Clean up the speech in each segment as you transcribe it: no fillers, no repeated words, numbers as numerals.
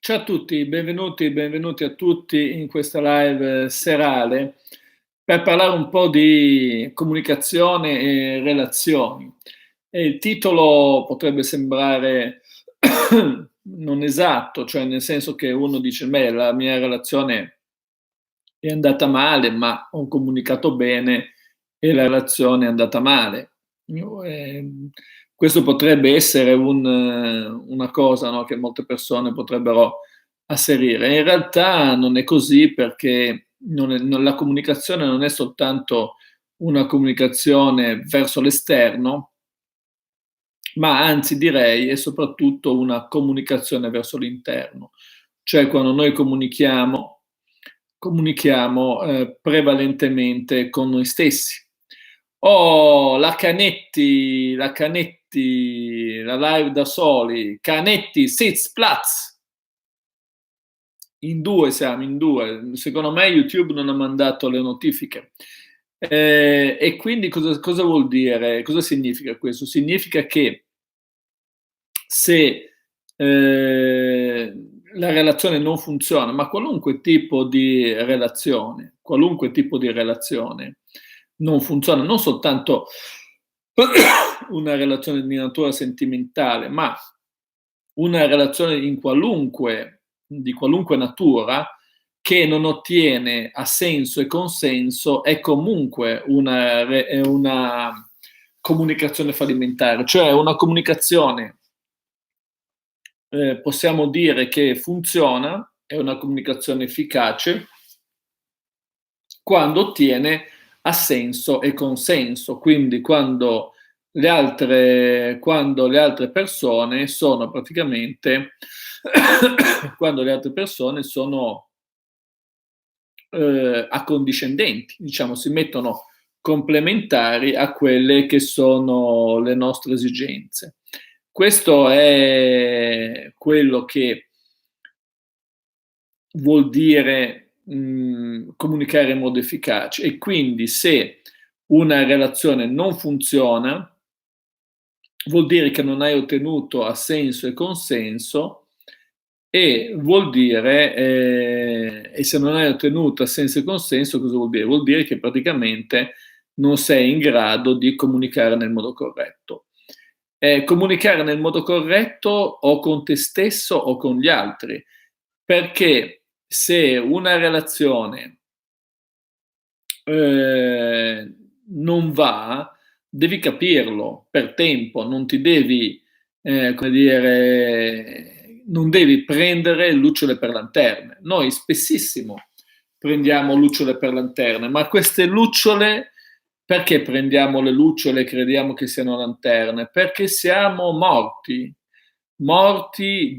Ciao a tutti, benvenuti a tutti in questa live serale per parlare un po' di comunicazione e relazioni. E il titolo potrebbe sembrare non esatto, cioè nel senso che uno dice, beh, la mia relazione è andata male, ma ho comunicato bene e la relazione è andata male. Questo potrebbe essere una cosa, no, che molte persone potrebbero asserire. In realtà non è così perché la comunicazione non è soltanto una comunicazione verso l'esterno, ma anzi direi è soprattutto una comunicazione verso l'interno. Cioè quando noi comunichiamo prevalentemente con noi stessi. Oh, la live da soli, Canetti, Sitz, Platz. In due siamo, in due. Secondo me YouTube non ha mandato le notifiche. E quindi cosa vuol dire? Cosa significa questo? Significa che se la relazione non funziona, ma qualunque tipo di relazione non funziona, non soltanto una relazione di natura sentimentale, ma una relazione di qualunque natura che non ottiene assenso e consenso è comunque una comunicazione fallimentare, cioè una comunicazione possiamo dire che funziona, è una comunicazione efficace quando ottiene assenso e consenso, quindi quando le altre persone sono praticamente quando le altre persone sono accondiscendenti, diciamo, si mettono complementari a quelle che sono le nostre esigenze. Questo è quello che vuol dire comunicare in modo efficace, e quindi se una relazione non funziona vuol dire che non hai ottenuto assenso e consenso, e vuol dire, e se non hai ottenuto assenso e consenso, cosa vuol dire? Vuol dire che praticamente non sei in grado di comunicare nel modo corretto. Comunicare nel modo corretto o con te stesso o con gli altri, perché se una relazione non va, devi capirlo per tempo, non ti devi, come dire, non devi prendere lucciole per lanterne. Noi spessissimo prendiamo lucciole per lanterne, ma queste lucciole, perché prendiamo le lucciole e crediamo che siano lanterne? Perché siamo morti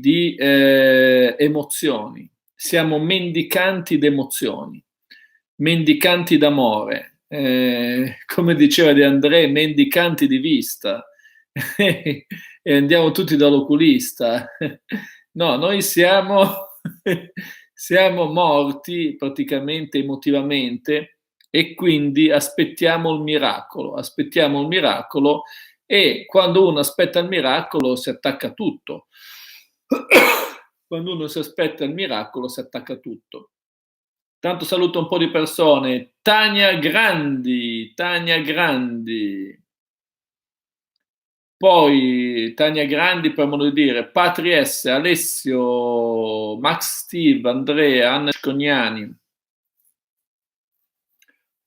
di emozioni, siamo mendicanti d'emozioni, mendicanti d'amore, come diceva De André, mendicanti di vista, e andiamo tutti dall'oculista. No, noi siamo morti praticamente emotivamente, e quindi aspettiamo il miracolo, e quando uno aspetta il miracolo si attacca a tutto. Quando uno si aspetta il miracolo si attacca a tutto. Tanto saluto un po' di persone. Tania Grandi, poi Tania Grandi, per modo di dire, Patri S, Alessio, Max Steve, Andrea, Anna Scognani.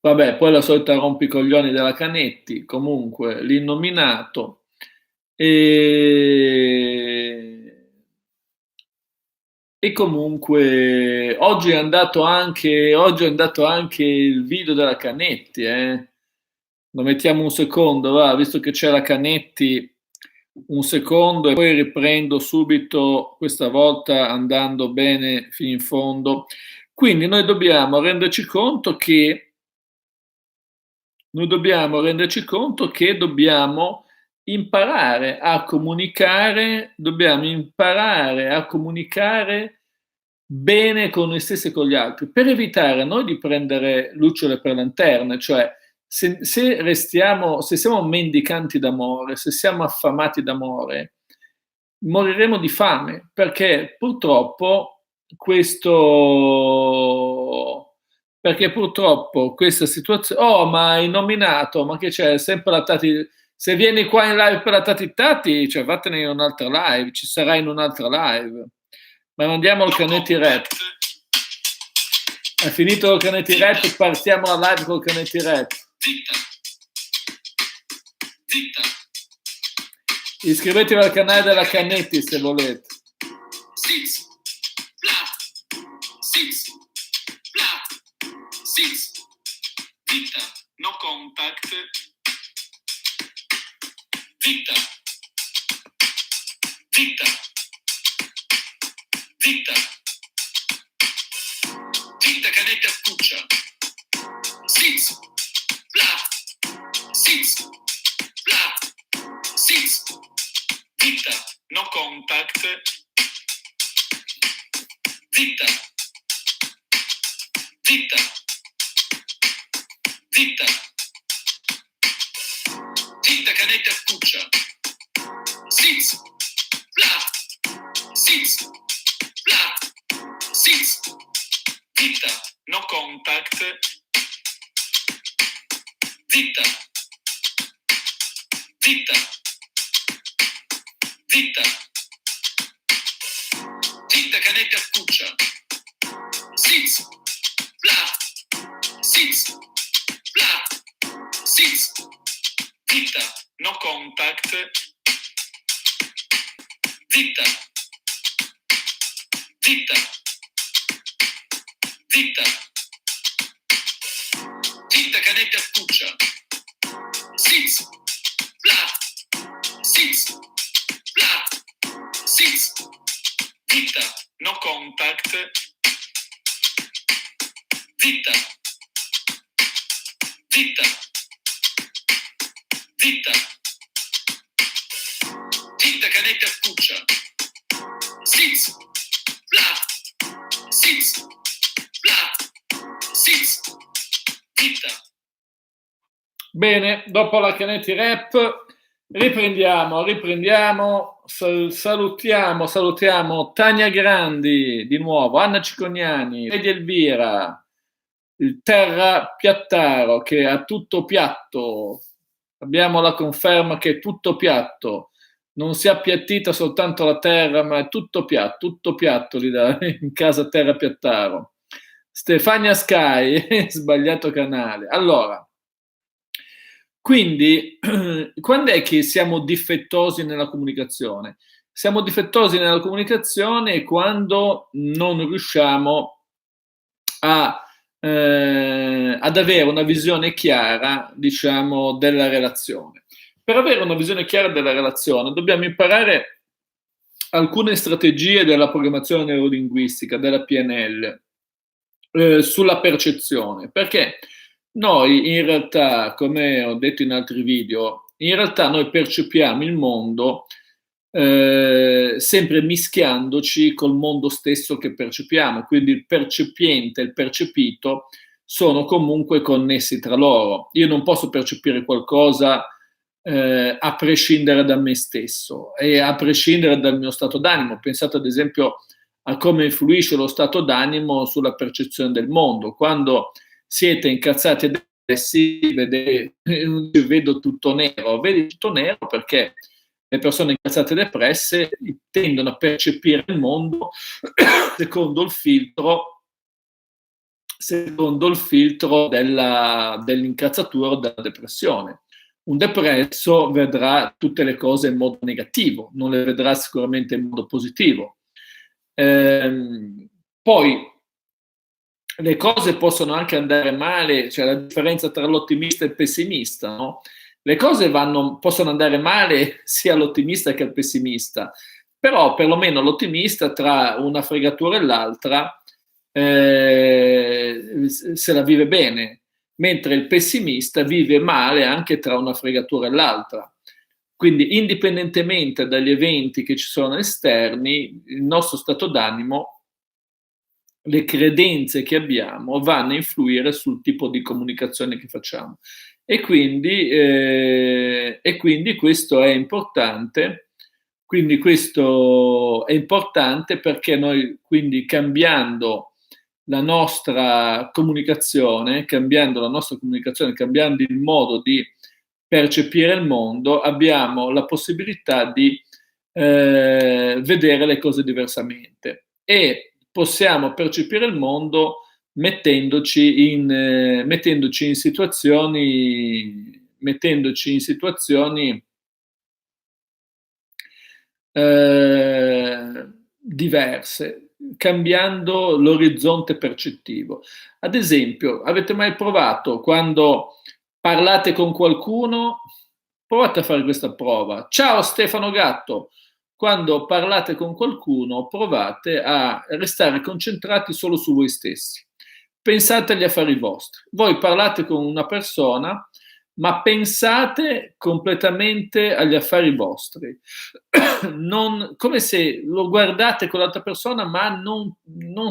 Vabbè, poi la solita rompicoglioni della Canetti, comunque l'innominato. E comunque oggi è andato anche il video della Canetti, eh. Lo mettiamo un secondo, va, visto che c'è la Canetti, un secondo, e poi riprendo subito, questa volta andando bene fino in fondo. Quindi noi dobbiamo renderci conto che dobbiamo imparare a comunicare bene con noi stessi e con gli altri, per evitare noi di prendere lucciole per lanterne, cioè se siamo mendicanti d'amore, se siamo affamati d'amore, moriremo di fame, perché purtroppo questa situazione, oh, ma hai nominato, ma che c'è, sempre la Tati, se vieni qua in live per la Tati Tati, cioè vattene in un'altra live, ci sarai in un'altra live. Ma mandiamo il Canetti Rap. È finito il Canetti Rap, partiamo la live col Canetti Rap. Iscrivetevi al canale della Canetti se volete. No contact. Zitta. Zitta. Zitta. Zitta, Canetti accuccia. Sits. Flat. Sits. Flat. Sits. Zitta. No contact. Zitta. Zitta. Zitta. Zitta, Canetti accuccia. Sits. Flat. Sits. Flat. Sits. Zitta. No contact. Zitta. Zitta. Zitta. Zitta, Canetti accuccia. Sits. Flat. Sits. Flat. Sits. Zitta. No contact. Zitta. Zitta. Zitta. Zitta, Canetti accuccia. Sits. Flat. Sits. Flat. Sits. Zitta. No contact. Zitta. Zitta. Zitta. Zitta, Canetti accuccia. Sits. Flat. Sits. Flat. Sits. Zitta. Bene, dopo la Canetti Rap riprendiamo, salutiamo Tania Grandi di nuovo, Anna Cicognani, Lady Elvira, il Terra Piattaro che ha tutto piatto, abbiamo la conferma che è tutto piatto, non si è appiattita soltanto la terra, ma è tutto piatto lì in casa Terra Piattaro. Stefania Sky, sbagliato canale. Allora, quindi, quando è che siamo difettosi nella comunicazione? Siamo difettosi nella comunicazione quando non riusciamo ad avere una visione chiara, diciamo, della relazione. Per avere una visione chiara della relazione dobbiamo imparare alcune strategie della programmazione neurolinguistica, della PNL, sulla percezione, perché noi in realtà, come ho detto in altri video, in realtà noi percepiamo il mondo sempre mischiandoci col mondo stesso che percepiamo, quindi il percepiente e il percepito sono comunque connessi tra loro. Io non posso percepire qualcosa a prescindere da me stesso e a prescindere dal mio stato d'animo. Pensate ad esempio a come influisce lo stato d'animo sulla percezione del mondo. Quando siete incazzati e depressi, vedo tutto nero. Vedi tutto nero perché le persone incazzate e depresse tendono a percepire il mondo secondo il filtro dell'incazzatura o della depressione. Un depresso vedrà tutte le cose in modo negativo, non le vedrà sicuramente in modo positivo. Poi le cose possono anche andare male, cioè la differenza tra l'ottimista e il pessimista, no? Le cose possono andare male sia all'ottimista che al pessimista, però perlomeno l'ottimista tra una fregatura e l'altra se la vive bene, mentre il pessimista vive male anche tra una fregatura e l'altra. Quindi indipendentemente dagli eventi che ci sono esterni, il nostro stato d'animo, le credenze che abbiamo vanno a influire sul tipo di comunicazione che facciamo. E quindi questo è importante Quindi questo è importante perché noi, quindi cambiando la nostra comunicazione, cambiando il modo di percepire il mondo, abbiamo la possibilità di vedere le cose diversamente e possiamo percepire il mondo mettendoci in situazioni diverse, cambiando l'orizzonte percettivo. Ad esempio, avete mai provato quando parlate con qualcuno? Provate a fare questa prova. Ciao Stefano Gatto. Quando parlate con qualcuno, provate a restare concentrati solo su voi stessi. Pensate agli affari vostri. Voi parlate con una persona, ma pensate completamente agli affari vostri. Come se lo guardate con l'altra persona, ma non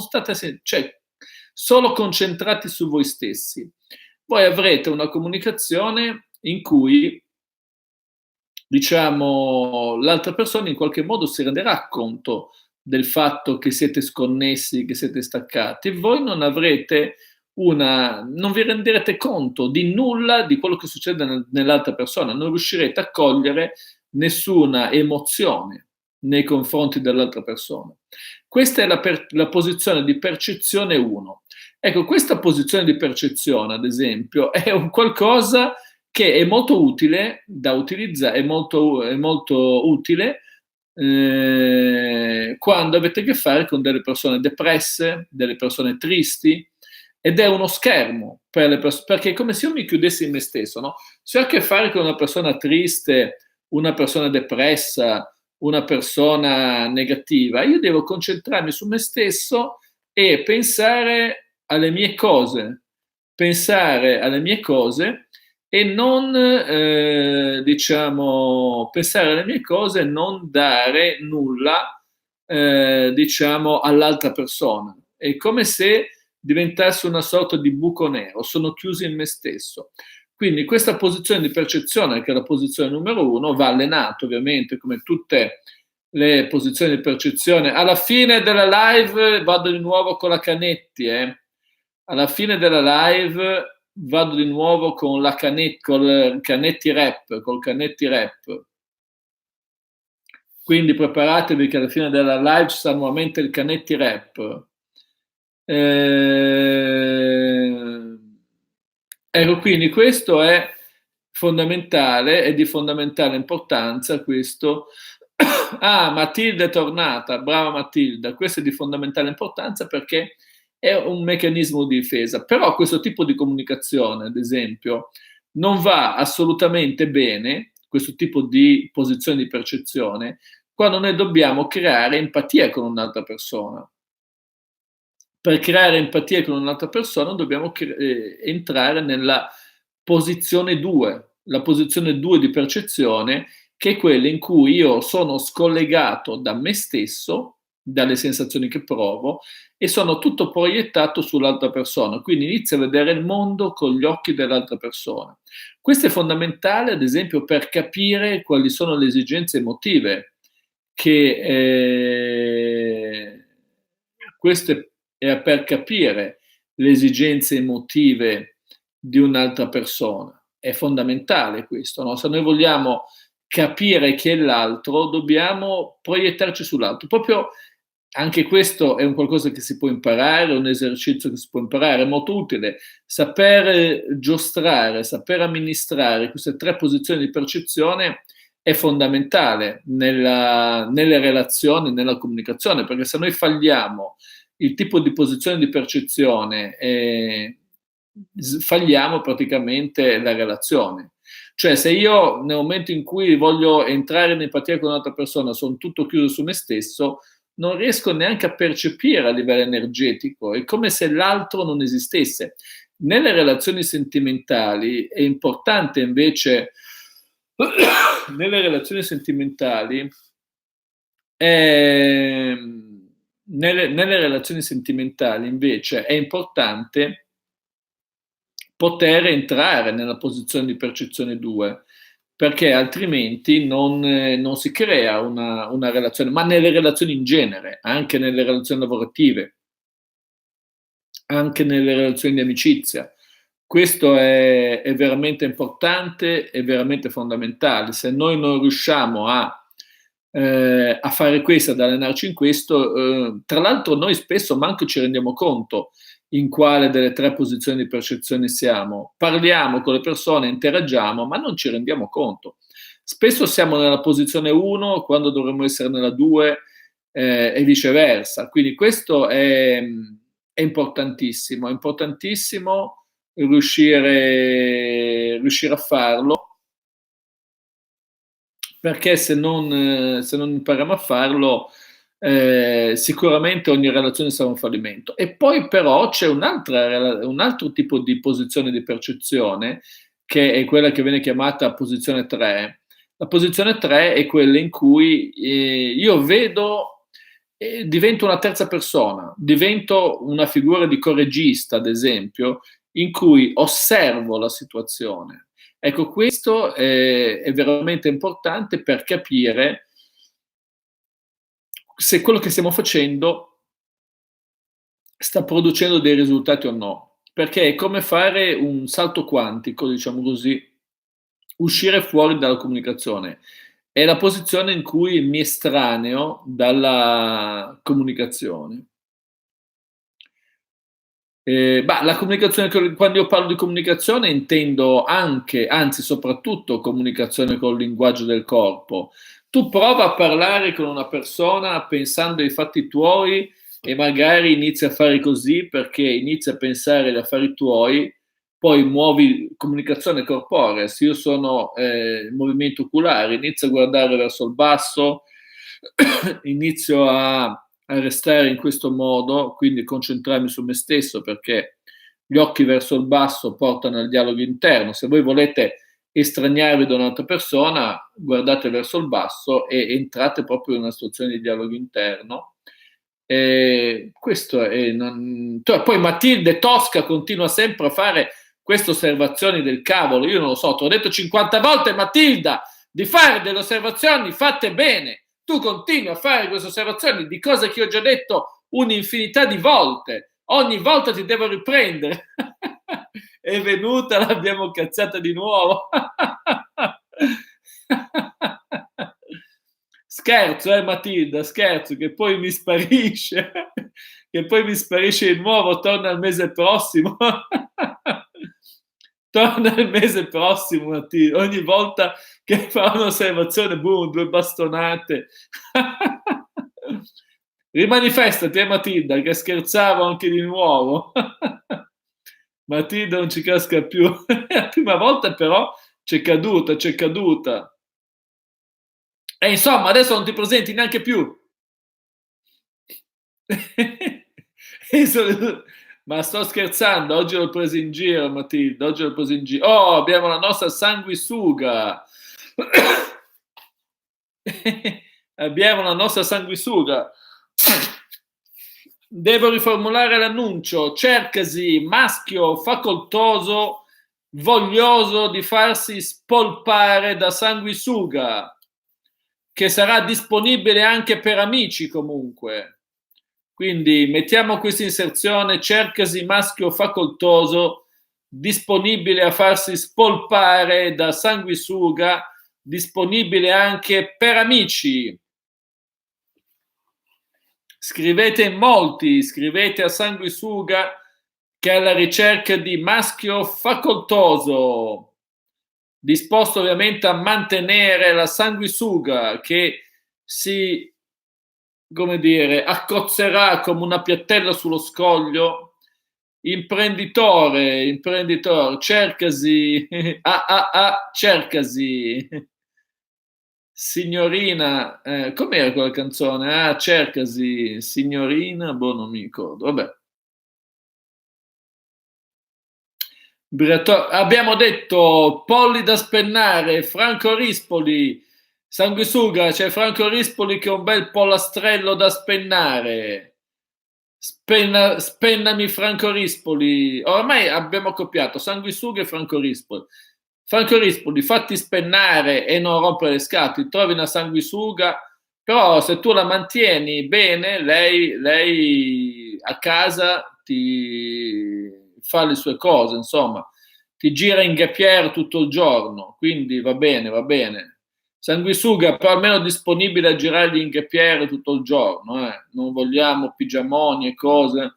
state, cioè, solo concentrati su voi stessi. Voi avrete una comunicazione in cui, diciamo, l'altra persona in qualche modo si renderà conto del fatto che siete sconnessi, che siete staccati. Voi non vi renderete conto di nulla di quello che succede nell'altra persona, non riuscirete a cogliere nessuna emozione nei confronti dell'altra persona. Questa è la posizione di percezione 1. Ecco, questa posizione di percezione, ad esempio, è un qualcosa che è molto utile da utilizzare, è molto utile quando avete a che fare con delle persone depresse, delle persone tristi, ed è uno schermo per le persone, perché è come se io mi chiudessi in me stesso, no? Se ho a che fare con una persona triste, una persona depressa, una persona negativa, io devo concentrarmi su me stesso e pensare alle mie cose e non, diciamo, pensare alle mie cose e non dare nulla, diciamo, all'altra persona. È come se diventasse una sorta di buco nero, sono chiuso in me stesso. Quindi questa posizione di percezione, che è la posizione numero 1, va allenata ovviamente come tutte le posizioni di percezione. Alla fine della live vado di nuovo con la Canetti, alla fine della live vado di nuovo con col Canetti Rap. Quindi preparatevi che alla fine della live ci sarà nuovamente il Canetti Rap. Ecco, quindi questo è fondamentale, è di fondamentale importanza questo. Ah, Matilda è tornata, brava Matilda, questo è di fondamentale importanza perché è un meccanismo di difesa, però questo tipo di comunicazione, ad esempio, non va assolutamente bene, questo tipo di posizione di percezione, quando noi dobbiamo creare empatia con un'altra persona. Per creare empatia con un'altra persona dobbiamo entrare nella posizione 2, la posizione 2 di percezione, che è quella in cui io sono scollegato da me stesso, dalle sensazioni che provo, e sono tutto proiettato sull'altra persona, quindi inizio a vedere il mondo con gli occhi dell'altra persona. Questo è fondamentale, ad esempio, per capire quali sono le esigenze emotive questo è per capire le esigenze emotive di un'altra persona. È fondamentale questo, no? Se noi vogliamo capire chi è l'altro, dobbiamo proiettarci sull'altro. Proprio anche questo è un qualcosa che si può imparare, un esercizio che si può imparare, è molto utile. Saper giostrare, saper amministrare queste 3 posizioni di percezione è fondamentale nelle relazioni, nella comunicazione, perché se noi falliamo il tipo di posizione di percezione, falliamo praticamente la relazione. Cioè, se io nel momento in cui voglio entrare in empatia con un'altra persona sono tutto chiuso su me stesso, non riesco neanche a percepire a livello energetico, è come se l'altro non esistesse. Nelle relazioni sentimentali è importante invece, nelle relazioni sentimentali, nelle relazioni sentimentali invece è importante poter entrare nella posizione di percezione 2, perché altrimenti non si crea una relazione, ma nelle relazioni in genere, anche nelle relazioni lavorative, anche nelle relazioni di amicizia. Questo è veramente importante, è veramente fondamentale. Se noi non riusciamo a fare questo, ad allenarci in questo, tra l'altro noi spesso manco ci rendiamo conto in quale delle tre posizioni di percezione siamo. Parliamo con le persone, interagiamo, ma non ci rendiamo conto. Spesso siamo nella posizione 1 quando dovremmo essere nella 2 e viceversa. Quindi questo è importantissimo riuscire a farlo, perché se non impariamo a farlo, sicuramente ogni relazione sarà un fallimento. E poi però c'è un altro tipo di posizione di percezione, che è quella che viene chiamata posizione 3. La posizione 3 è quella in cui io vedo e divento una terza persona, divento una figura di correggista, ad esempio, in cui osservo la situazione. Ecco, questo è veramente importante per capire se quello che stiamo facendo sta producendo dei risultati o no, perché è come fare un salto quantico, diciamo così, uscire fuori dalla comunicazione. È la posizione in cui mi estraneo dalla comunicazione. La comunicazione, quando io parlo di comunicazione intendo anche, anzi soprattutto comunicazione col linguaggio del corpo. Tu prova a parlare con una persona pensando ai fatti tuoi e magari inizi a fare così perché inizi a pensare agli affari tuoi, poi muovi comunicazione corporea. Se io sono in movimento oculare, inizio a guardare verso il basso, inizio a restare in questo modo, quindi concentrarmi su me stesso, perché gli occhi verso il basso portano al dialogo interno. Se voi volete estraniarvi da un'altra persona, guardate verso il basso e entrate proprio in una situazione di dialogo interno. Questo è poi Matilde Tosca continua sempre a fare queste osservazioni del cavolo. Io non lo so, ti ho detto 50 volte, Matilda, di fare delle osservazioni fatte bene. Tu continui a fare queste osservazioni di cose che ho già detto un'infinità di volte. Ogni volta ti devo riprendere. È venuta, l'abbiamo cazzata di nuovo. Scherzo, Matilda, scherzo, che poi mi sparisce. Che poi mi sparisce di nuovo, torna il mese prossimo. Torna il mese prossimo, Matilda. Ogni volta che fa un'osservazione, boom, 2 bastonate. Rimanifestati, Matilda, che scherzavo anche di nuovo. Matilda non ci casca più. La prima volta però c'è caduta. E insomma, adesso non ti presenti neanche più. Ma sto scherzando, oggi l'ho preso in giro, Matilda, oggi l'ho preso in giro. Oh, abbiamo la nostra sanguisuga. Abbiamo la nostra sanguisuga. Devo riformulare l'annuncio. Cercasi maschio facoltoso voglioso di farsi spolpare da sanguisuga, che sarà disponibile anche per amici comunque. Quindi mettiamo questa inserzione: cercasi maschio facoltoso disponibile a farsi spolpare da sanguisuga, disponibile anche per amici. Scrivete in molti, scrivete a sanguisuga che è alla ricerca di maschio facoltoso, disposto ovviamente a mantenere la sanguisuga, che si, come dire, accozzerà come una piattella sullo scoglio. Imprenditore, cercasi, cercasi. Signorina, com'era quella canzone? Cercasi, signorina, non mi ricordo, vabbè. Abbiamo detto polli da spennare, Franco Rispoli, sanguisuga, c'è Franco Rispoli che è un bel pollastrello da spennare. Spennami Franco Rispoli. Ormai abbiamo copiato sanguisuga e Franco Rispoli. Franco Rispoli, fatti spennare e non rompere le scatole, trovi una sanguisuga, però se tu la mantieni bene, lei a casa ti fa le sue cose, insomma, ti gira in gappiere tutto il giorno, quindi va bene, va bene. Sanguisuga, però almeno disponibile a girargli in gappiere tutto il giorno, non vogliamo pigiamoni e cose.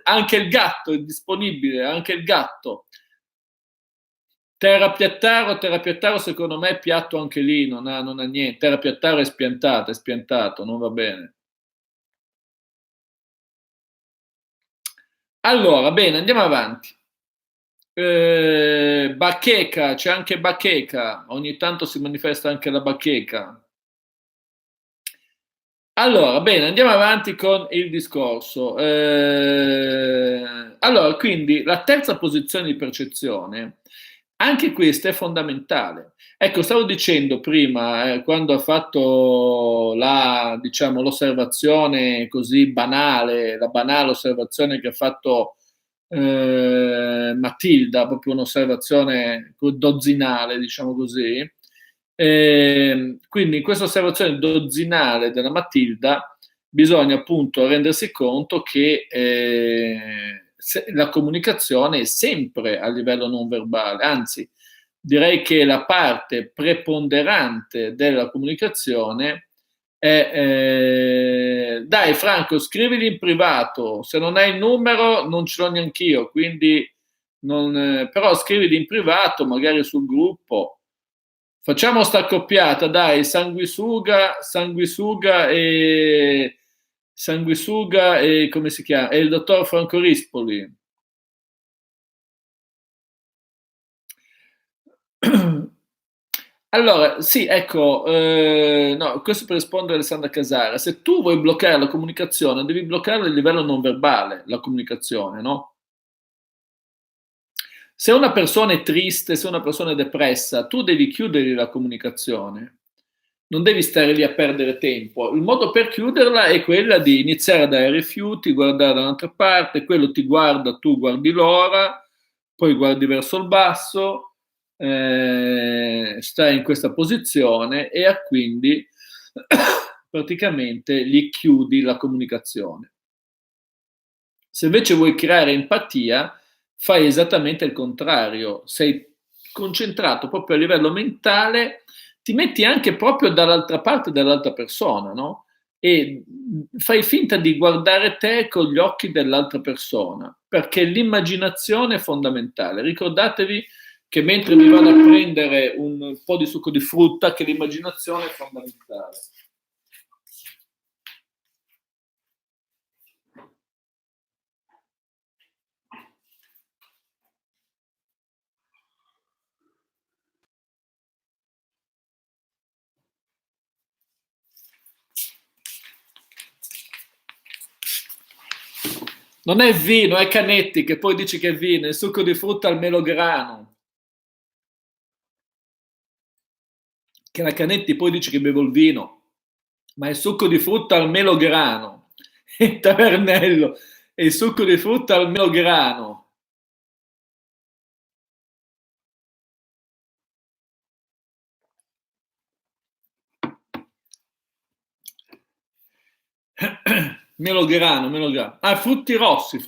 Anche il gatto è disponibile, anche il gatto. Terrapiattaro secondo me è piatto anche lì, non ha niente. Terrapiattaro è spiantato, non va bene. Allora, bene, andiamo avanti. Bacheca, c'è anche bacheca, ogni tanto si manifesta anche la bacheca. Allora, bene, andiamo avanti con il discorso. Allora, quindi la terza posizione di percezione, anche questa è fondamentale. Ecco, stavo dicendo prima, quando ho fatto diciamo, l'osservazione così banale, la banale osservazione che ha fatto Matilda, proprio un'osservazione dozzinale, diciamo così. Quindi in questa osservazione dozzinale della Matilda bisogna appunto rendersi conto che la comunicazione è sempre a livello non verbale, anzi direi che la parte preponderante della comunicazione è dai Franco, scrivili in privato, se non hai il numero non ce l'ho neanch'io, quindi però scrivili in privato, magari sul gruppo. Facciamo sta accoppiata, dai, sanguisuga e come si chiama? E il dottor Franco Rispoli. Allora, sì, ecco, no, questo per rispondere a Alessandra Casara. Se tu vuoi bloccare la comunicazione, devi bloccare a livello non verbale la comunicazione, no? Se una persona è triste, se una persona è depressa, tu devi chiudere la comunicazione, non devi stare lì a perdere tempo. Il modo per chiuderla è quella di iniziare a dare rifiuti, guardare da un'altra parte, quello ti guarda, tu guardi l'ora, poi guardi verso il basso, stai in questa posizione e quindi praticamente gli chiudi la comunicazione. Se invece vuoi creare empatia, fai esattamente il contrario, sei concentrato proprio a livello mentale, ti metti anche proprio dall'altra parte dell'altra persona, no? E fai finta di guardare te con gli occhi dell'altra persona, perché l'immaginazione è fondamentale. Ricordatevi che mentre mi vado a prendere un po' di succo di frutta, che l'immaginazione è fondamentale. Non è vino, è Canetti che poi dici che è vino, il succo di frutta al melograno. Che la Canetti poi dice che bevo il vino, ma è succo di frutta al melograno. E Tavernello, è il succo di frutta al melograno. Melograno. Ah, frutti rossi.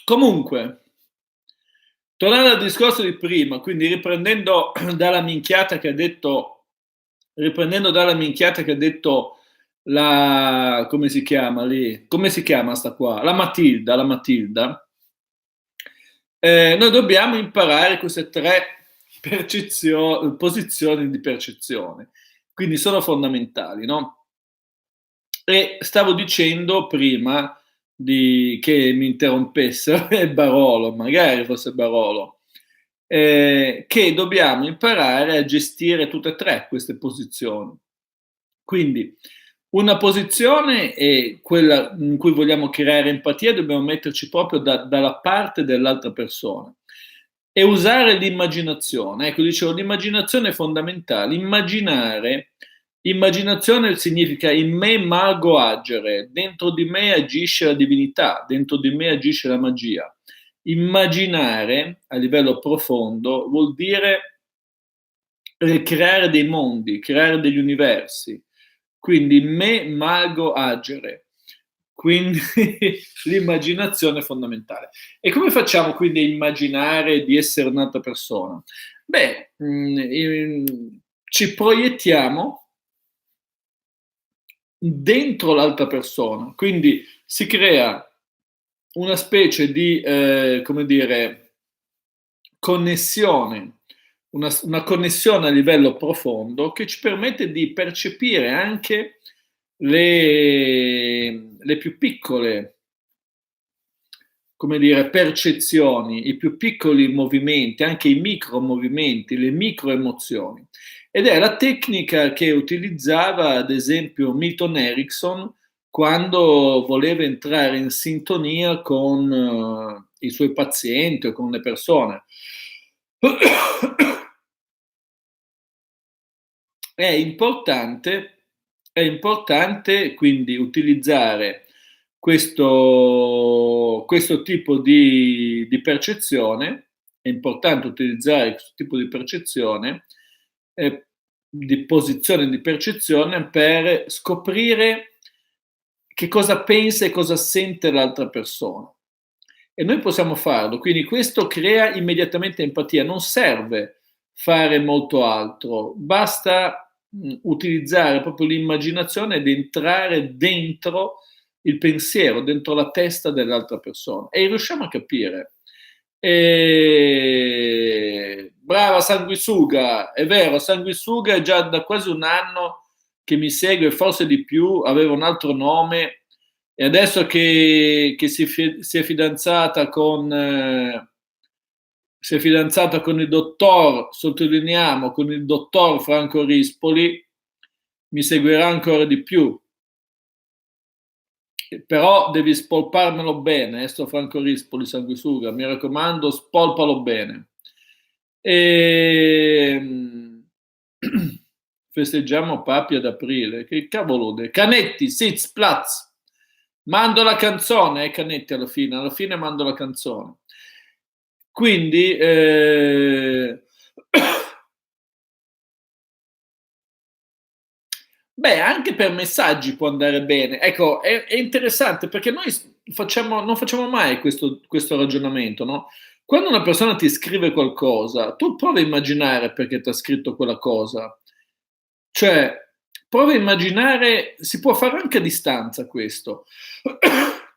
Comunque, tornando al discorso di prima, quindi riprendendo dalla minchiata che ha detto come si chiama lì? Come si chiama sta qua? La Matilda. Noi dobbiamo imparare queste tre posizioni di percezione, quindi sono fondamentali, no? E stavo dicendo prima che mi interrompessero, Barolo, magari fosse Barolo, che dobbiamo imparare a gestire tutte e tre queste posizioni. Quindi una posizione è quella in cui vogliamo creare empatia, dobbiamo metterci proprio dalla parte dell'altra persona e usare l'immaginazione. Ecco, dicevo, l'immaginazione è fondamentale. Immaginazione significa in me mago agere, dentro di me agisce la divinità, dentro di me agisce la magia. Immaginare a livello profondo vuol dire creare dei mondi, creare degli universi. Quindi me, mago, agere. Quindi l'immaginazione è fondamentale. E come facciamo quindi a immaginare di essere un'altra persona? Beh, ci proiettiamo dentro l'altra persona, quindi si crea una specie di, come dire, connessione, una connessione a livello profondo che ci permette di percepire anche le più piccole, come dire, percezioni, i più piccoli movimenti, anche i micro movimenti, le micro emozioni. Ed è la tecnica che utilizzava, ad esempio, Milton Erickson quando voleva entrare in sintonia con i suoi pazienti o con le persone. È importante quindi utilizzare questo tipo di percezione, è importante utilizzare questo tipo di percezione, di posizione di percezione per scoprire che cosa pensa e cosa sente l'altra persona. E noi possiamo farlo, quindi questo crea immediatamente empatia, non serve fare molto altro, basta utilizzare proprio l'immaginazione ed entrare dentro il pensiero, dentro la testa dell'altra persona e riusciamo a capire. Brava Sanguisuga, è vero, Sanguisuga è già da quasi un anno che mi segue, forse di più, aveva un altro nome e adesso che si è fidanzata si è fidanzata con il dottor, sottolineiamo, con il dottor Franco Rispoli, mi seguirà ancora di più. Però devi spolparmelo bene, sto Franco Rispoli, sanguisuga, mi raccomando, spolpalo bene. Festeggiamo Papi ad aprile, che cavolo, Canetti, Sitz, Platz, mando la canzone, Canetti alla fine mando la canzone. Quindi beh, anche per messaggi può andare bene. Ecco, è interessante perché noi non facciamo mai questo ragionamento, no? Quando una persona ti scrive qualcosa, tu prova a immaginare perché ti ha scritto quella cosa. Cioè, prova a immaginare, si può fare anche a distanza questo.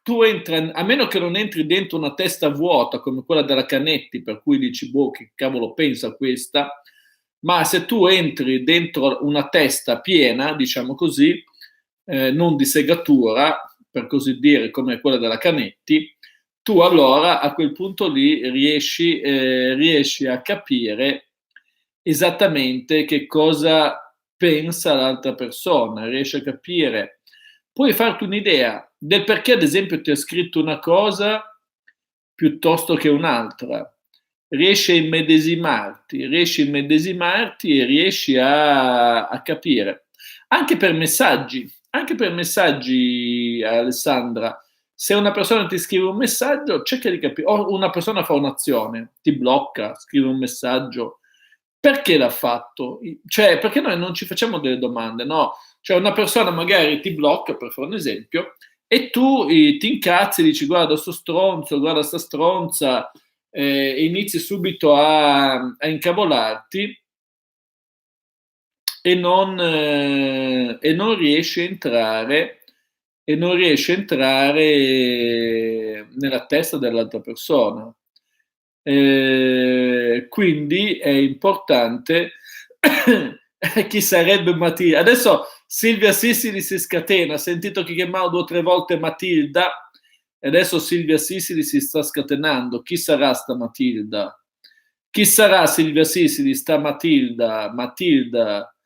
Tu entri, a meno che non entri dentro una testa vuota come quella della Canetti, per cui dici, boh, che cavolo pensa questa? Ma se tu entri dentro una testa piena, diciamo così, non di segatura, per così dire, come quella della Canetti, tu allora a quel punto lì riesci a capire esattamente che cosa pensa l'altra persona, riesci a capire, puoi farti un'idea del perché, ad esempio, ti ha scritto una cosa piuttosto che un'altra. Riesci a immedesimarti e riesci a capire. Anche per messaggi, Alessandra, se una persona ti scrive un messaggio, cerca di capire, o una persona fa un'azione, ti blocca, scrive un messaggio, perché l'ha fatto? Cioè, perché noi non ci facciamo delle domande, no? Cioè, una persona magari ti blocca, per fare un esempio, e tu ti incazzi e dici guarda sto stronzo, guarda sta stronza, e inizi subito a incavolarti e non riesci a entrare nella testa dell'altra persona. Quindi è importante chi sarebbe Matilda. Adesso Silvia Sissili si scatena, ha sentito che chiamavo 2 o 3 volte Matilda e adesso Silvia Sissili si sta scatenando. Chi sarà sta Matilda? Chi sarà Silvia Sissili, sta Matilda? Matilda.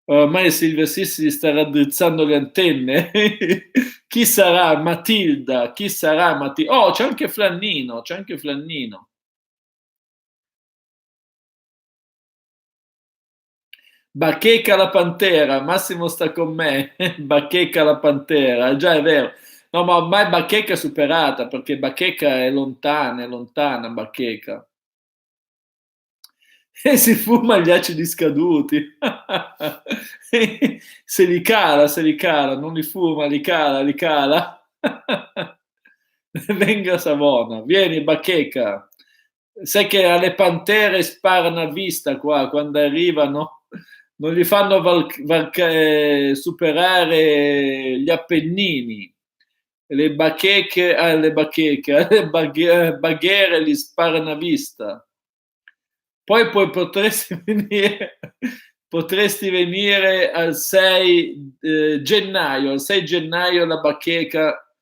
Ormai Silvia Sissili sta raddrizzando le antenne. Chi sarà Matilda? Chi sarà Matilda? Oh, c'è anche Flannino, c'è anche Flannino. Bacheca la pantera, Massimo sta con me. Bacheca la pantera, già è vero. No, ma ormai bacheca è superata, perché bacheca è lontana bacheca. E si fuma gli acidi scaduti. Se li cala, non li fuma, li cala, li cala. Venga Savona, vieni bacheca. Sai che alle pantere sparano a vista qua, quando arrivano, non gli fanno superare gli Appennini. Le bacheche, le bacheche, baghiere gli sparano a vista. Poi potresti venire al 6 gennaio, al 6 gennaio la bacheca.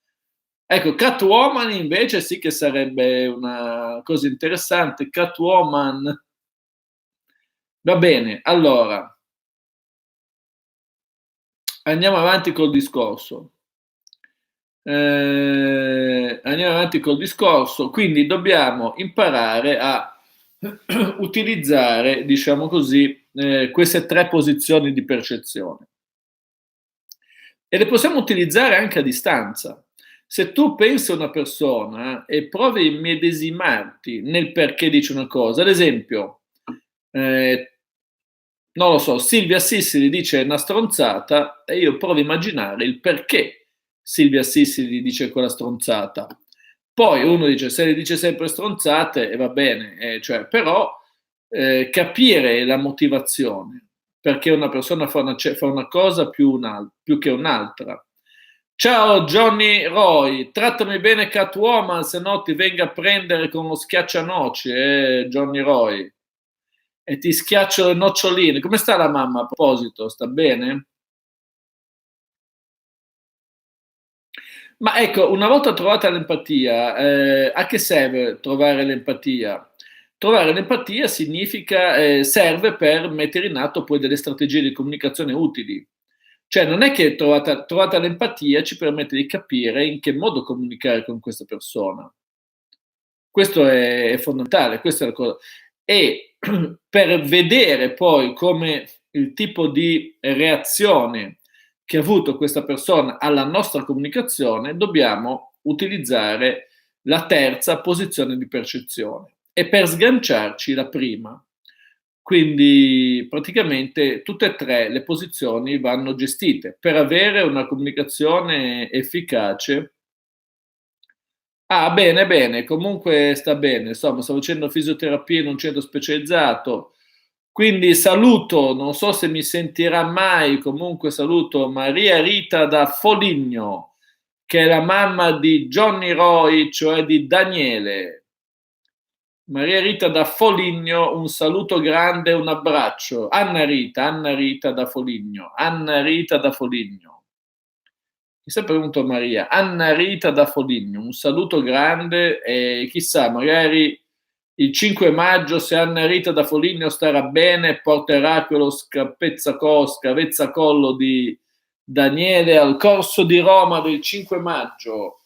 Ecco, Catwoman invece sì che sarebbe una cosa interessante. Catwoman. Va bene, allora andiamo avanti col discorso. Andiamo avanti col discorso. Quindi dobbiamo imparare a utilizzare, diciamo così, queste tre posizioni di percezione. E le possiamo utilizzare anche a distanza. Se tu pensi a una persona e provi a immedesimarti nel perché dice una cosa, ad esempio, non lo so, Silvia Sissili dice una stronzata e io provo a immaginare il perché Silvia Sissili dice quella stronzata. Poi uno dice, se le dice sempre stronzate, va bene, cioè, però capire la motivazione, perché una persona fa una cosa più che un'altra. Ciao Johnny Roy, trattami bene Catwoman, se no ti venga a prendere con lo schiaccianoci, Johnny Roy. E ti schiaccio le noccioline. Come sta la mamma a proposito? Sta bene? Ma ecco, una volta trovata l'empatia, a che serve trovare l'empatia? Trovare l'empatia significa, serve per mettere in atto poi delle strategie di comunicazione utili. Cioè non è che trovata l'empatia ci permette di capire in che modo comunicare con questa persona. Questo è fondamentale, questa è la cosa. E per vedere poi come il tipo di reazione che ha avuto questa persona alla nostra comunicazione, dobbiamo utilizzare la terza posizione di percezione e per sganciarci la prima. Quindi praticamente tutte e tre le posizioni vanno gestite per avere una comunicazione efficace. Ah, bene, bene, comunque sta bene, insomma, sto facendo fisioterapia in un centro specializzato, quindi saluto, non so se mi sentirà mai, comunque saluto Maria Rita da Foligno, che è la mamma di Johnny Roy, cioè di Daniele. Maria Rita da Foligno, un saluto grande, un abbraccio. Anna Rita da Foligno, Anna Rita da Foligno. Mi sta pregunto Maria, Anna Rita da Foligno, un saluto grande e chissà, magari il 5 maggio se Anna Rita da Foligno starà bene porterà quello scavezzacollo di Daniele al corso di Roma del 5 maggio.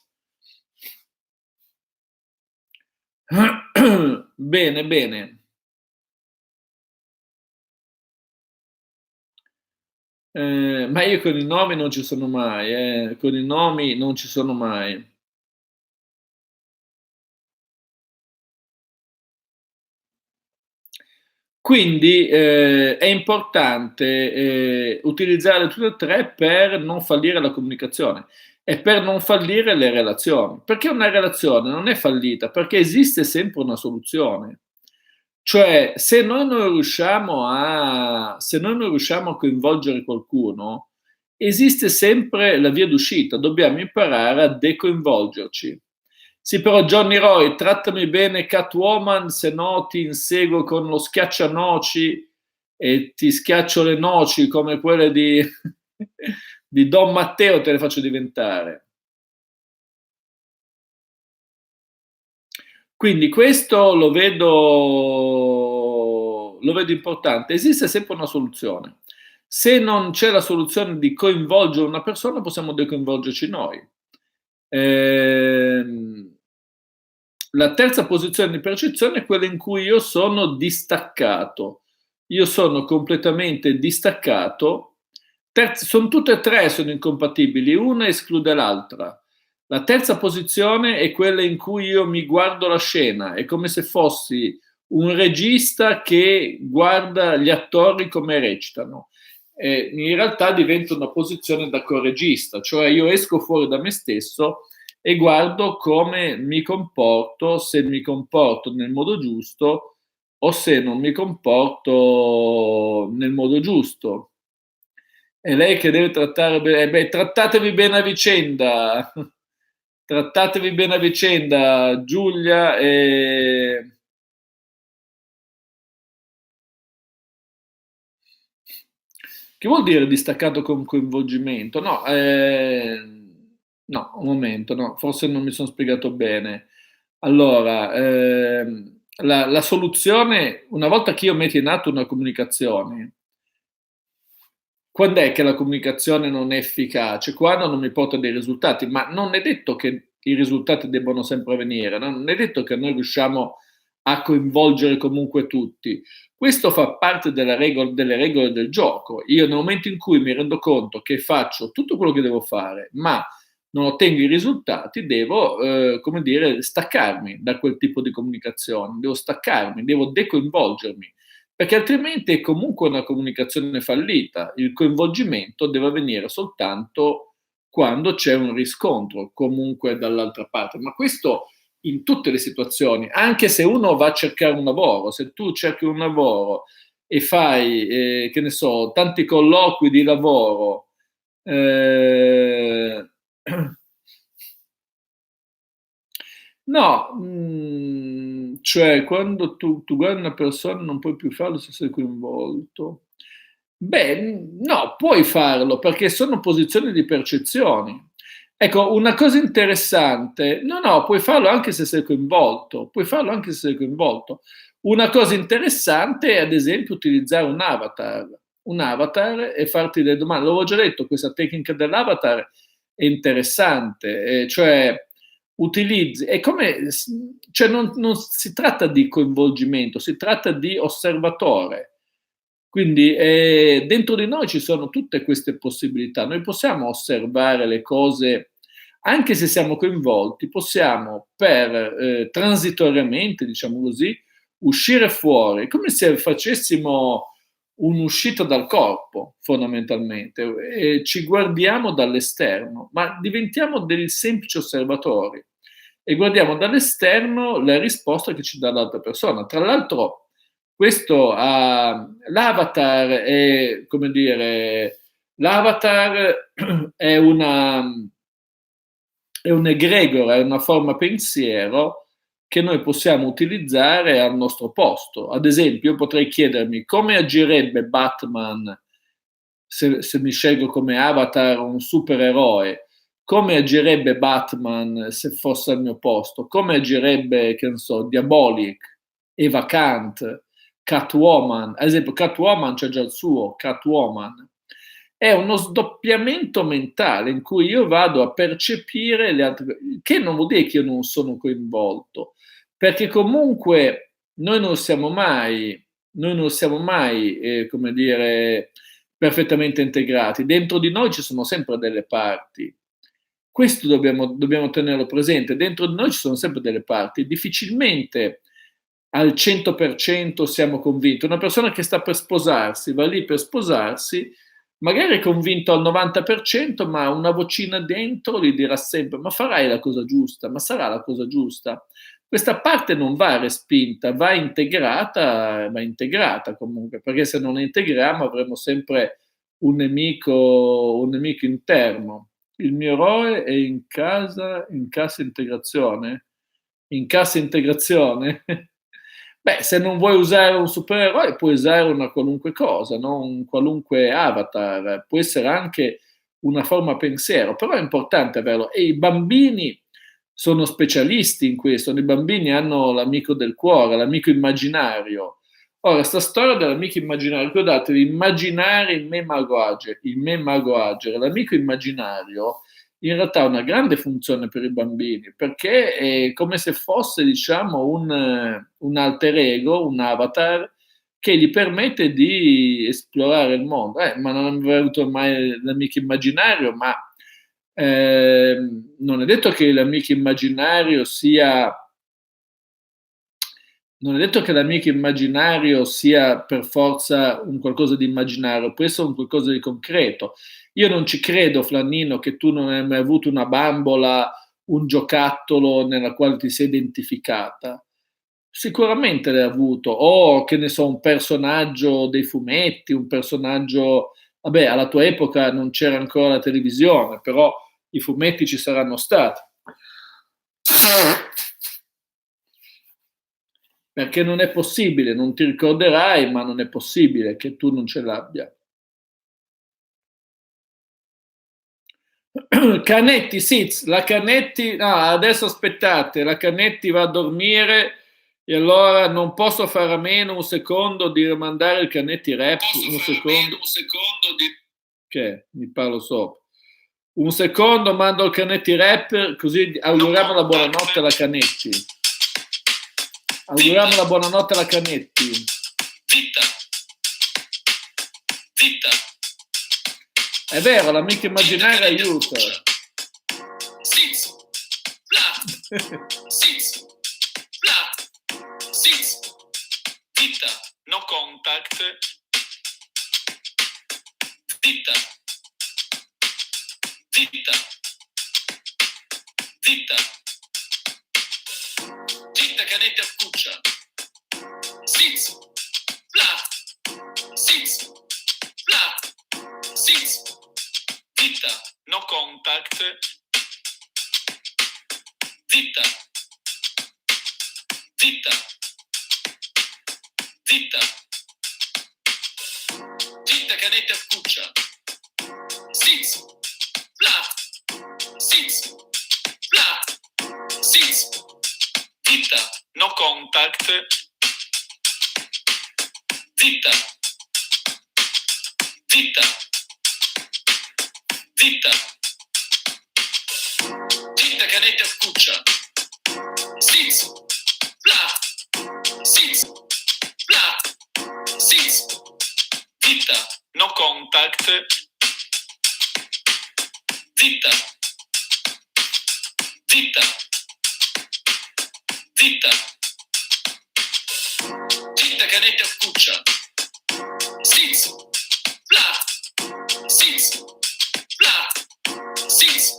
Bene, bene. Ma io con i nomi non ci sono mai, con i nomi non ci sono mai. Quindi è importante utilizzare tutte e tre per non fallire la comunicazione e per non fallire le relazioni. Perché una relazione non è fallita? Perché esiste sempre una soluzione. Cioè, se noi non riusciamo a coinvolgere qualcuno, esiste sempre la via d'uscita, dobbiamo imparare a decoinvolgerci. Sì, però Johnny Roy, trattami bene Catwoman, se no ti inseguo con lo schiaccianoci e ti schiaccio le noci come quelle di Don Matteo, te le faccio diventare. Quindi questo lo vedo importante. Esiste sempre una soluzione. Se non c'è la soluzione di coinvolgere una persona, possiamo decoinvolgerci noi. La terza posizione di percezione è quella in cui io sono distaccato. Io sono completamente distaccato. Sono tutte e tre sono incompatibili, una esclude l'altra. La terza posizione è quella in cui io mi guardo la scena, è come se fossi un regista che guarda gli attori come recitano. In realtà diventa una posizione da co-regista, cioè io esco fuori da me stesso e guardo come mi comporto, se mi comporto nel modo giusto o se non mi comporto nel modo giusto. È lei che deve trattare bene. Beh, trattatevi bene a vicenda. Trattatevi bene a vicenda, Giulia e... Che vuol dire distaccato con coinvolgimento? No, no, un momento, no, forse non mi sono spiegato bene. Allora, la soluzione, una volta che io metto in atto una comunicazione, quando è che la comunicazione non è efficace? Quando non mi porta dei risultati, ma non è detto che i risultati debbano sempre venire, no? Non è detto che noi riusciamo a coinvolgere comunque tutti. Questo fa parte delle regole del gioco. Io nel momento in cui mi rendo conto che faccio tutto quello che devo fare, ma non ottengo i risultati, devo, come dire, staccarmi da quel tipo di comunicazione, devo staccarmi, devo decoinvolgermi, perché altrimenti è comunque una comunicazione fallita. Il coinvolgimento deve avvenire soltanto quando c'è un riscontro comunque dall'altra parte, ma questo in tutte le situazioni, anche se uno va a cercare un lavoro, se tu cerchi un lavoro e fai, che ne so, tanti colloqui di lavoro, eh, no, cioè quando tu guardi una persona non puoi più farlo se sei coinvolto. Beh, no, puoi farlo perché sono posizioni di percezioni. Ecco, una cosa interessante, no, no, puoi farlo anche se sei coinvolto, puoi farlo anche se sei coinvolto. Una cosa interessante è ad esempio utilizzare un avatar e farti delle domande. L'avevo già detto, questa tecnica dell'avatar è interessante, cioè utilizzi, è come, cioè non si tratta di coinvolgimento, si tratta di osservatore. Quindi dentro di noi ci sono tutte queste possibilità. Noi possiamo osservare le cose, anche se siamo coinvolti, possiamo per transitoriamente, diciamo così, uscire fuori, come se facessimo un'uscita dal corpo, fondamentalmente, e ci guardiamo dall'esterno, ma diventiamo dei semplici osservatori e guardiamo dall'esterno la risposta che ci dà l'altra persona. Tra l'altro, questo l'avatar è, come dire, l'avatar è è un egregore, è una forma pensiero che noi possiamo utilizzare al nostro posto. Ad esempio, io potrei chiedermi come agirebbe Batman se mi scelgo come avatar un supereroe, come agirebbe Batman se fosse al mio posto, come agirebbe, che non so, Diabolic, Eva Kant, Catwoman. Ad esempio, Catwoman c'è già il suo, Catwoman. È uno sdoppiamento mentale in cui io vado a percepire le altre, che non vuol dire che io non sono coinvolto, perché comunque noi non siamo mai, come dire, perfettamente integrati. Dentro di noi ci sono sempre delle parti. Questo dobbiamo tenerlo presente. Dentro di noi ci sono sempre delle parti. Difficilmente al 100% siamo convinti. Una persona che sta per sposarsi, va lì per sposarsi, magari è convinto al 90%, ma una vocina dentro gli dirà sempre: ma farai la cosa giusta, ma sarà la cosa giusta. Questa parte non va respinta, va integrata comunque, perché se non la integriamo avremo sempre un nemico interno. Il mio eroe è in cassa integrazione. In cassa integrazione? Beh, se non vuoi usare un supereroe, puoi usare una qualunque cosa, no? Un qualunque avatar, può essere anche una forma pensiero, però è importante averlo. E i bambini sono specialisti in questo, i bambini hanno l'amico del cuore, l'amico immaginario. Ora, sta storia dell'amico immaginario, ricordatevi, immaginare il me mago agere, l'amico immaginario in realtà ha una grande funzione per i bambini, perché è come se fosse, diciamo, un alter ego, un avatar, che gli permette di esplorare il mondo. Ma non avevo avuto mai l'amico immaginario, ma Non è detto che l'amico immaginario sia non è detto che l'amico immaginario sia per forza un qualcosa di immaginario, può essere un qualcosa di concreto. Io non ci credo, Flannino, che tu non hai mai avuto una bambola, un giocattolo nella quale ti sei identificata. Sicuramente l'hai avuto, o che ne so, un personaggio dei fumetti, un personaggio, vabbè, alla tua epoca non c'era ancora la televisione, però i fumetti ci saranno stati. Perché non è possibile, non ti ricorderai, ma non è possibile che tu non ce l'abbia. Canetti, sì, la Canetti, no, adesso aspettate, la Canetti va a dormire e allora non posso fare a meno un secondo di rimandare il Canetti Rap, un secondo. Che mi parlo sopra. Un secondo mando il Canetti Rap, così auguriamo la buonanotte alla Canetti. Auguriamo la buonanotte alla Canetti. Zitta. Zitta. È vero, l'amico immaginario aiuta. Sits. Flat. Sits. Flat. Sits. Zitta. No contact. Zitta. Zitta. Zitta. Zitta, Canetti a scuccia. Sits. Flat. Sits. Flat. Sits. Zitta. No contact. Zitta. Zitta. Zitta. Zitta, Canetti a scuccia. Sits. Flat. Sits. Flat. Sits. Zitta. No contact. Zitta. Zitta. Zitta. Zitta, Canetti a scuccia. Sits. Flat. Sits. Flat. Sits. Zitta. No contact. Zitta. Zitta. Zitta. Zitta, Canetti a scuccia. Sits. Flat. Sits. Flat. Sits.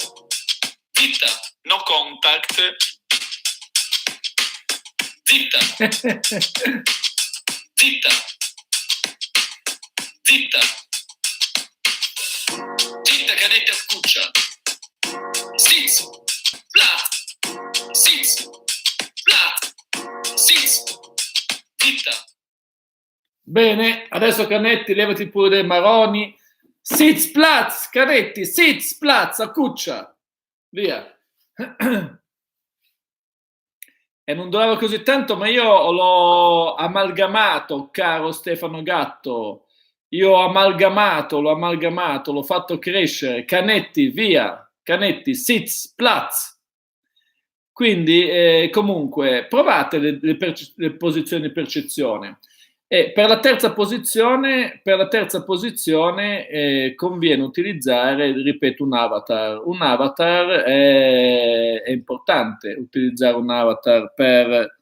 Zitta. No contact. Zitta. Zitta. Zitta. Zitta, Canetti a scuccia. Sits. Flat. Sits. Flat. Sits. Zitta. Bene, adesso Canetti, levati pure dei maroni. Sits, Platz, Canetti, Sits, Platz, a cuccia. Via. E non durava così tanto, ma io l'ho amalgamato, caro Stefano Gatto. Io l'ho amalgamato, l'ho fatto crescere. Canetti, via. Canetti, Sits, Platz. Quindi, comunque, provate le posizioni di percezione. E per la terza posizione conviene utilizzare, ripeto, un avatar. Un avatar è importante utilizzare un avatar per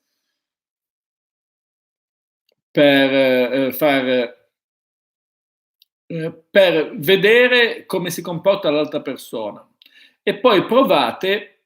vedere come si comporta l'altra persona. E poi provate,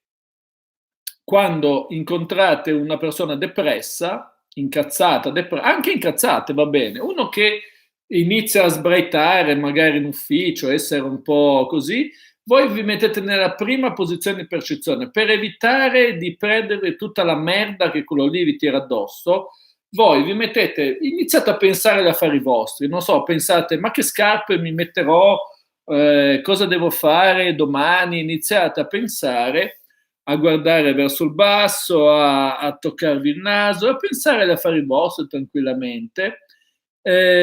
quando incontrate una persona depressa, incazzata, anche incazzate va bene, uno che inizia a sbraitare magari in ufficio, essere un po' così, voi vi mettete nella prima posizione di percezione per evitare di prendere tutta la merda che quello lì vi tira addosso. Voi vi mettete, iniziate a pensare agli affari vostri, non so, pensate ma che scarpe mi metterò, cosa devo fare domani, iniziate a pensare, a guardare verso il basso, a toccarvi il naso, a pensare agli affari vostri tranquillamente,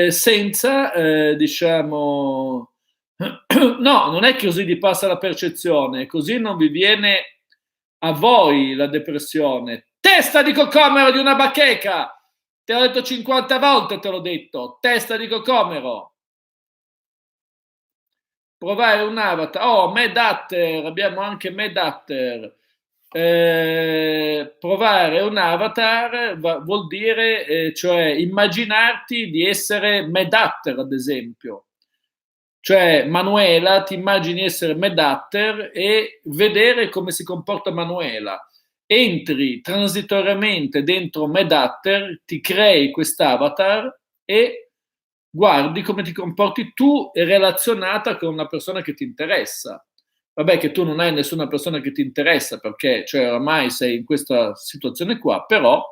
senza, diciamo, no, non è che così vi passa la percezione, così non vi viene a voi la depressione. Testa di cocomero di una bacheca! Te l'ho detto 50 volte, te l'ho detto. Testa di cocomero. provare un avatar, MedAtter, abbiamo anche MedAtter. Provare un avatar vuol dire, cioè immaginarti di essere MedAtter, ad esempio. Cioè Manuela, ti immagini essere MedAtter e vedere come si comporta Manuela. Entri transitoriamente dentro MedAtter, ti crei quest'avatar e guardi come ti comporti tu relazionata con una persona che ti interessa. Vabbè che tu non hai nessuna persona che ti interessa perché cioè, oramai sei in questa situazione qua, però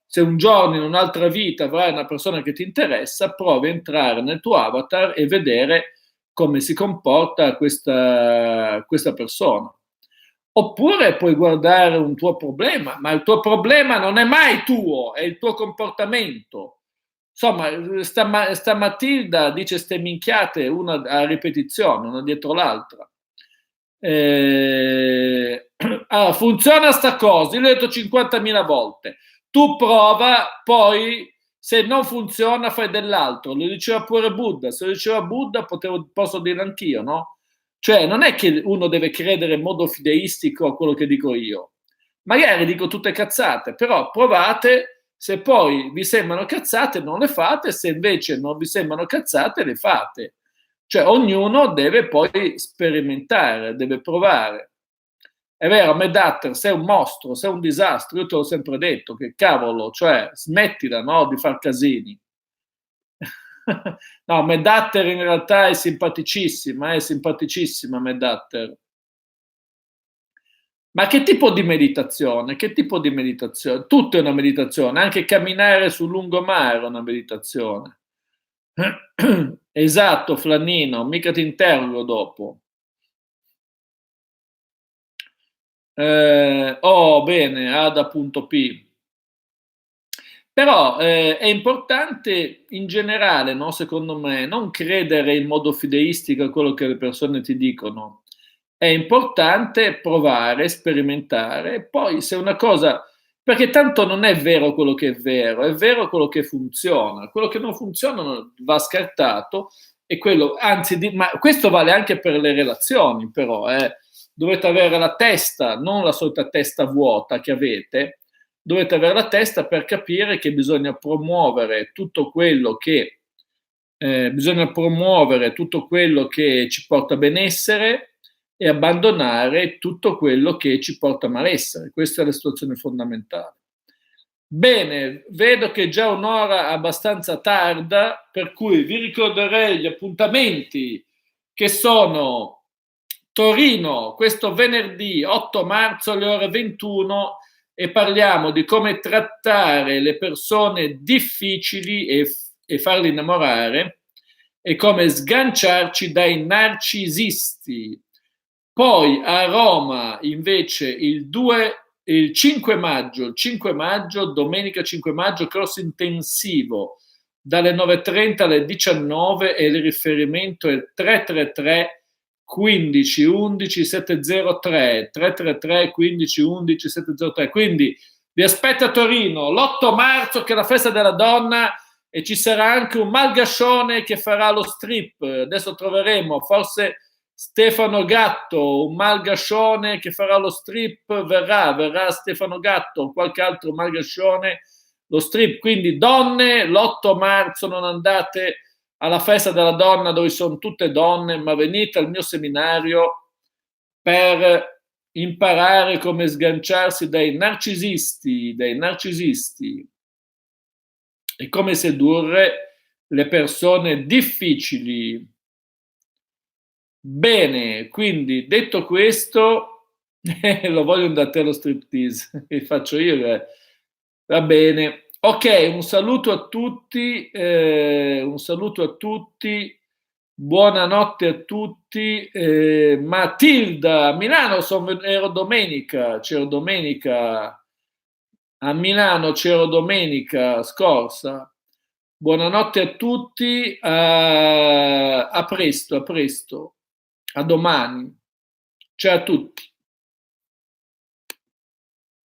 se un giorno in un'altra vita avrai una persona che ti interessa, provi a entrare nel tuo avatar e vedere come si comporta questa persona. Oppure puoi guardare un tuo problema, ma il tuo problema non è mai tuo, è il tuo comportamento. Insomma, sta Matilda dice ste minchiate una a ripetizione, una dietro l'altra. Allora, funziona sta cosa, io l'ho detto 50.000 volte. Tu prova, poi se non funziona fai dell'altro. Lo diceva pure Buddha, se lo diceva Buddha posso dire anch'io, no? Cioè non è che uno deve credere in modo fideistico a quello che dico io. Magari dico tutte cazzate, però provate, se poi vi sembrano cazzate non le fate, se invece non vi sembrano cazzate le fate. Cioè ognuno deve poi sperimentare, deve provare. È vero, MedAtter, sei un mostro, sei un disastro, io te l'ho sempre detto, che cavolo, cioè smettila, no, di far casini. No, MedAtter in realtà è simpaticissima MedAtter. Ma che tipo di meditazione? Che tipo di meditazione? Tutto è una meditazione, anche camminare sul lungomare è una meditazione. Esatto, Flannino, mica ti interrogo dopo. Bene, Ada.p. Però è importante in generale, no, secondo me, non credere in modo fideistico a quello che le persone ti dicono. È importante provare, sperimentare, poi se una cosa, perché tanto non è vero quello che è vero quello che funziona. Quello che non funziona va scartato e quello, anzi, ma questo vale anche per le relazioni, però, dovete avere la testa, non la solita testa vuota che avete, dovete avere la testa per capire che bisogna promuovere tutto quello che ci porta benessere e abbandonare tutto quello che ci porta malessere. Questa è la situazione fondamentale. Bene, vedo che è già un'ora abbastanza tarda, per cui vi ricorderei gli appuntamenti che sono Torino questo venerdì 8 marzo alle ore 21 e parliamo di come trattare le persone difficili e farli innamorare e come sganciarci dai narcisisti. Poi a Roma invece il 5 maggio, domenica 5 maggio, corso intensivo dalle 9.30 alle 19 e il riferimento è il 333 15 11 703 333 15 11 703. Quindi vi aspetto a Torino l'8 marzo che è la festa della donna e ci sarà anche un malgascione che farà lo strip. Adesso troveremo forse Stefano Gatto, un malgascione che farà lo strip, verrà Stefano Gatto, qualche altro malgascione, lo strip. Quindi donne, l'8 marzo non andate alla festa della donna dove sono tutte donne, ma venite al mio seminario per imparare come sganciarsi dai narcisisti e come sedurre le persone difficili. Bene, quindi detto questo, lo voglio andare a te lo striptease, che faccio io. Va bene. Ok, un saluto a tutti, buonanotte a tutti. Matilda, a Milano c'ero domenica, a Milano c'ero domenica scorsa. Buonanotte a tutti, a presto, a domani. Ciao a tutti.